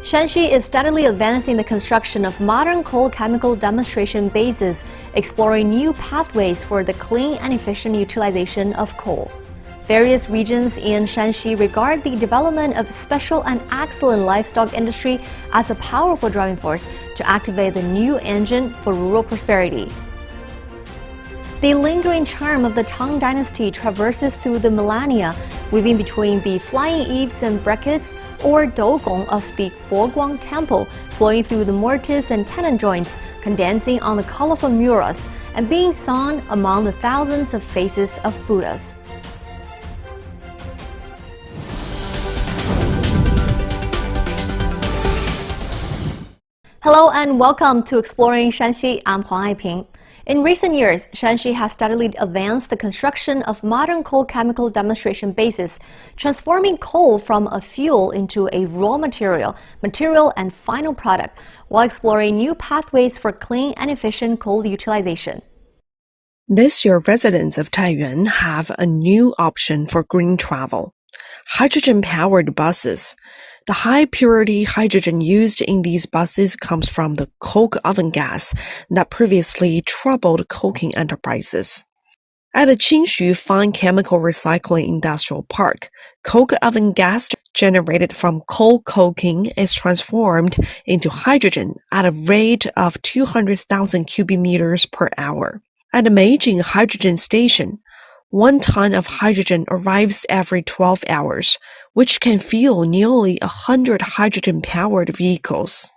Shanxi is steadily advancing the construction of modern coal chemical demonstration bases, exploring new pathways for the clean and efficient utilization of coal. Various regions in Shanxi regard the development of special and excellent livestock industry as a powerful driving force to activate the new engine for rural prosperity. The lingering charm of the Tang Dynasty traverses through the millennia, weaving between the flying eaves and brackets or dougong of the Foguang Temple, flowing through the mortise and tenon joints, condensing on the colorful murals, and being sung among the thousands of faces of Buddhas. Hello and welcome to Exploring Shanxi. I'm Huang Aiping. In recent years, Shanxi has steadily advanced the construction of modern coal chemical demonstration bases, transforming coal from a fuel into a raw material and final product, while exploring new pathways for clean and efficient coal utilization. This year, residents of Taiyuan have a new option for green travel: hydrogen-powered buses. The high-purity hydrogen used in these buses comes from the coke oven gas that previously troubled coking enterprises. At the Qingxu Fine Chemical Recycling Industrial Park, coke oven gas generated from coal coking is transformed into hydrogen at a rate of 200,000 cubic meters per hour. At the Meijing Hydrogen Station, 1 ton of hydrogen arrives every 12 hours, which can fuel nearly 100 hydrogen-powered vehicles.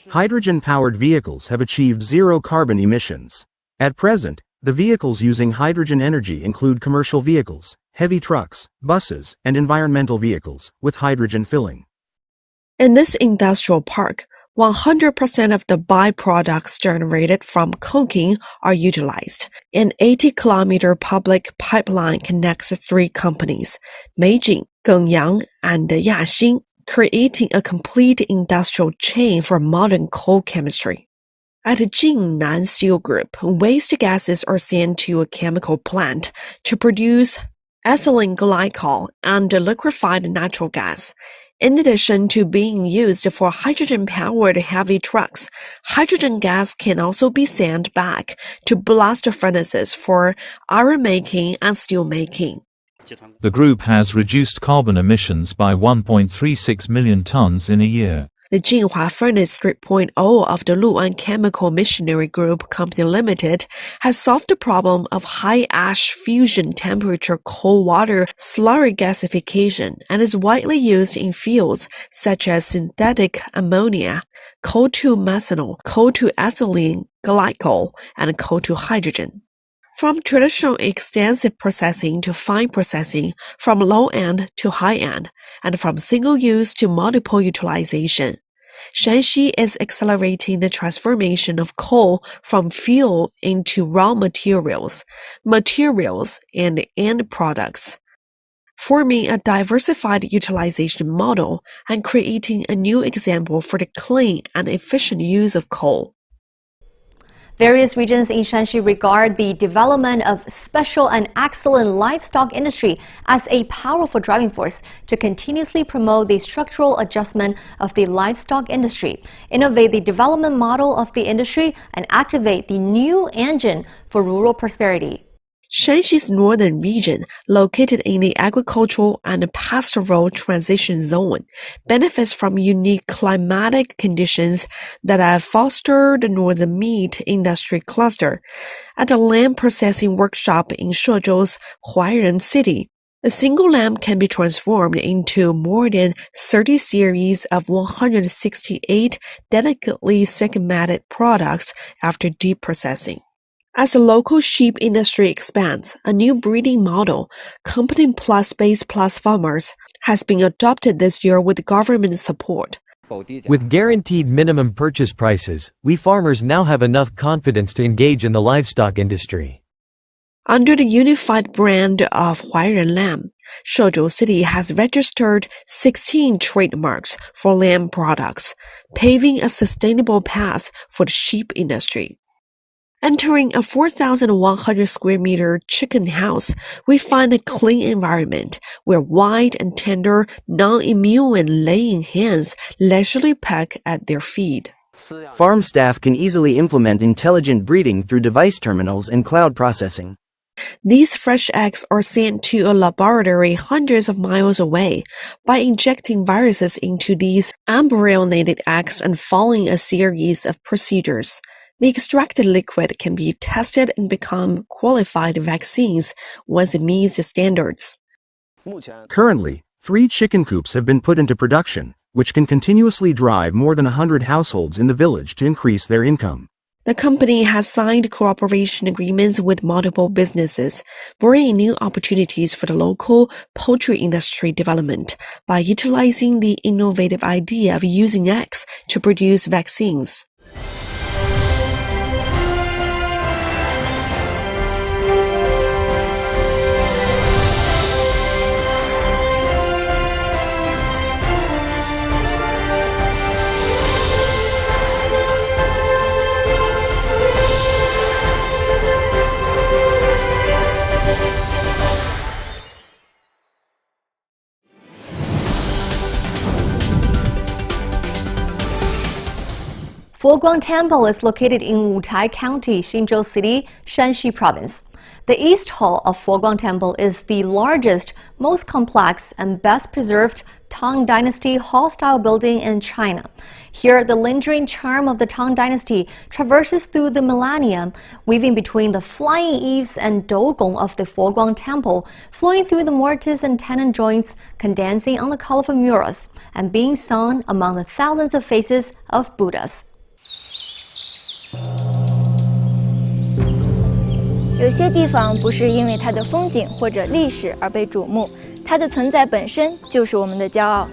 Hydrogen-powered vehicles have achieved zero carbon emissions. At present, the vehicles using hydrogen energy include commercial vehicles, heavy trucks, buses, and environmental vehicles, with hydrogen filling. In this industrial park, 100% of the byproducts generated from coking are utilized. An 80-kilometer public pipeline connects 3 companies, Meijing, Gengyang, and Yaxing, creating a complete industrial chain for modern coal chemistry. At Jingnan Steel Group, waste gases are sent to a chemical plant to produce ethylene glycol and liquefied natural gas. In addition to being used for hydrogen-powered heavy trucks, hydrogen gas can also be sent back to blast furnaces for iron making and steel making. The group has reduced carbon emissions by 1.36 million tons in a year. The Jinhua Furnace 3.0 of the Lu'an Chemical Machinery Group Company Limited has solved the problem of high ash fusion temperature coal-water slurry gasification and is widely used in fields such as synthetic ammonia, coal-to-methanol, coal-to-ethylene glycol, and coal-to-hydrogen. From traditional extensive processing to fine processing, from low-end to high-end, and from single-use to multiple utilization, Shanxi is accelerating the transformation of coal from fuel into raw materials, and end products, forming a diversified utilization model and creating a new example for the clean and efficient use of coal. Various regions in Shanxi regard the development of special and excellent livestock industry as a powerful driving force to continuously promote the structural adjustment of the livestock industry, innovate the development model of the industry, and activate the new engine for rural prosperity. Shanxi's northern region, located in the agricultural and pastoral transition zone, benefits from unique climatic conditions that have fostered the northern meat industry cluster. At a lamb processing workshop in Shezhou's Huairen City, a single lamb can be transformed into more than 30 series of 168 delicately segmented products after deep processing. As the local sheep industry expands, a new breeding model, Competent Plus Base Plus Farmers, has been adopted this year with government support. With guaranteed minimum purchase prices, we farmers now have enough confidence to engage in the livestock industry. Under the unified brand of Huairen Lamb, Shezhou City has registered 16 trademarks for lamb products, paving a sustainable path for the sheep industry. Entering a 4,100 square meter chicken house, we find a clean environment where white and tender, non-immune laying hens leisurely peck at their feed. Farm staff can easily implement intelligent breeding through device terminals and cloud processing. These fresh eggs are sent to a laboratory hundreds of miles away. By injecting viruses into these embryonated eggs and following a series of procedures, the extracted liquid can be tested and become qualified vaccines once it meets the standards. Currently, 3 chicken coops have been put into production, which can continuously drive more than 100 households in the village to increase their income. The company has signed cooperation agreements with multiple businesses, bringing new opportunities for the local poultry industry development by utilizing the innovative idea of using eggs to produce vaccines. Foguang Temple is located in Wutai County, Xinzhou City, Shanxi Province. The East Hall of Foguang Temple is the largest, most complex, and best preserved Tang Dynasty hall-style building in China. Here, the lingering charm of the Tang Dynasty traverses through the millennium, weaving between the flying eaves and dougong of the Foguang Temple, flowing through the mortise and tenon joints, condensing on the colorful murals, and being sung among the thousands of faces of Buddhas. 有些地方不是因为它的风景或者历史而被瞩目，它的存在本身就是我们的骄傲。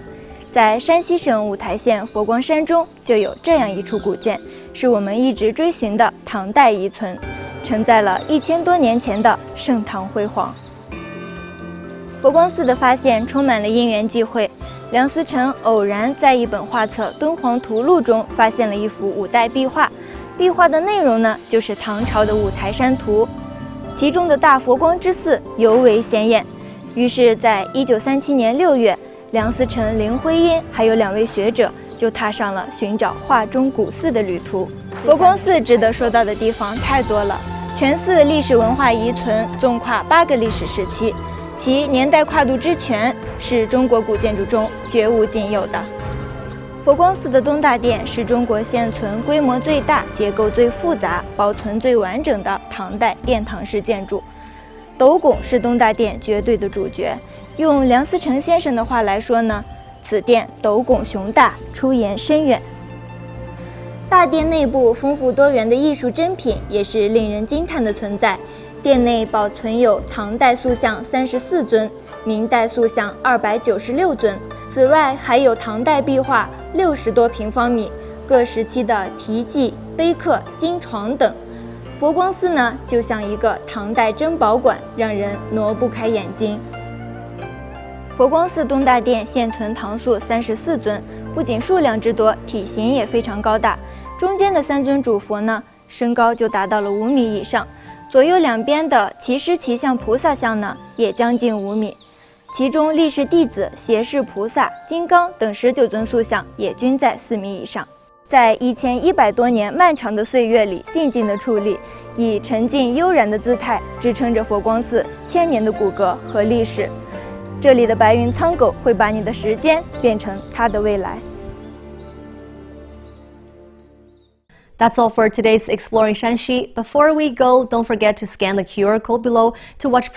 在山西省五台县佛光山中，就有这样一处古建，是我们一直追寻的唐代遗存，承载了1000多年前的盛唐辉煌。佛光寺的发现充满了因缘际会。梁思成偶然在一本画册《敦煌图录》中发现了一幅五代壁画，壁画的内容呢，就是唐朝的五台山图，其中的大佛光之寺尤为显眼。于是，在1937年6月，梁思成、林徽因还有2位学者就踏上了寻找画中古寺的旅途。佛光寺值得说到的地方太多了，全寺历史文化遗存纵跨8个历史时期。其年代跨度之全是中国古建筑中绝无仅有的。佛光寺的东大殿是中国现存规模最大、结构最复杂、保存最完整的唐代殿堂式建筑。斗拱是东大殿绝对的主角。用梁思成先生的话来说呢，此殿斗拱雄大，出檐深远。大殿内部丰富多元的艺术珍品也是令人惊叹的存在。殿内保存有唐代塑像34尊，明代塑像296尊，此外还有唐代壁画60多平方米，各时期的题记、碑刻、金床等。佛光寺呢，就像一个唐代珍宝馆，让人挪不开眼睛。佛光寺东大殿现存唐塑34尊，不仅数量之多，体型也非常高大。中间的3尊主佛呢，身高就达到了5米以上。左右两边的骑狮骑象菩萨像呢，也将近5米，其中力士弟子、胁侍菩萨、金刚等19尊塑像也均在4米以上。在1100多年漫长的岁月里，静静的矗立，以沉静悠然的姿态支撑着佛光寺1000年的骨骼和历史。这里的白云苍狗会把你的时间变成它的未来。That's all for today's Exploring Shanxi. Before we go, don't forget to scan the QR code below to watch